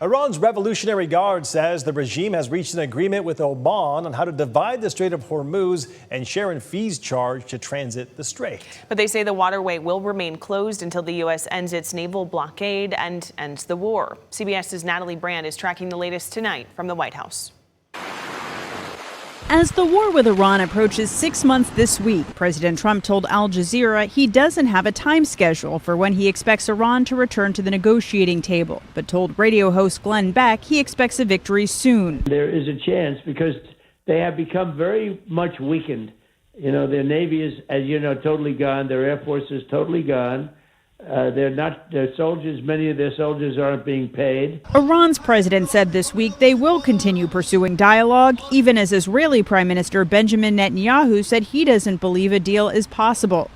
Iran's Revolutionary Guard says the regime has reached an agreement with Oman on how to divide the Strait of Hormuz and share in fees charged to transit the strait. But they say the waterway will remain closed until the U.S. ends its naval blockade and ends the war. CBS's Natalie Brand is tracking the latest tonight from the White House. As the war with Iran approaches 6 months this week, President Trump told Al Jazeera he doesn't have a time schedule for when he expects Iran to return to the negotiating table, but told radio host Glenn Beck he expects a victory soon. There is a chance because they have become very much weakened. You know, their Navy is, as you know, totally gone. Their Air Force is totally gone. Their soldiers, many of their soldiers aren't being paid. Iran's president said this week they will continue pursuing dialogue, even as Israeli Prime Minister Benjamin Netanyahu said he doesn't believe a deal is possible.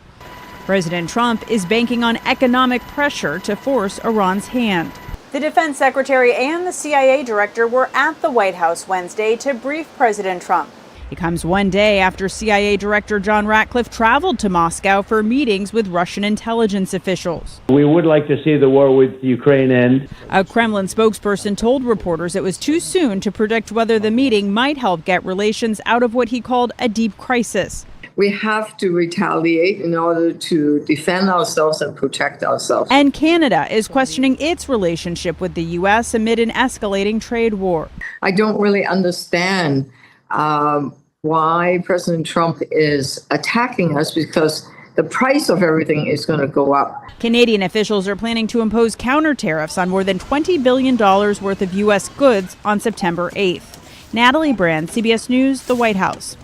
President Trump is banking on economic pressure to force Iran's hand. The defense secretary and the CIA director were at the White House Wednesday to brief President Trump. It comes one day after CIA Director John Ratcliffe traveled to Moscow for meetings with Russian intelligence officials. We would like to see the war with Ukraine end. A Kremlin spokesperson told reporters it was too soon to predict whether the meeting might help get relations out of what he called a deep crisis. We have to retaliate in order to defend ourselves and protect ourselves. And Canada is questioning its relationship with the U.S. amid an escalating trade war. I don't really understand why President Trump is attacking us, because the price of everything is going to go up. Canadian officials are planning to impose counter tariffs on more than $20 billion worth of U.S. goods on September 8th. Natalie Brand, CBS News, the White House.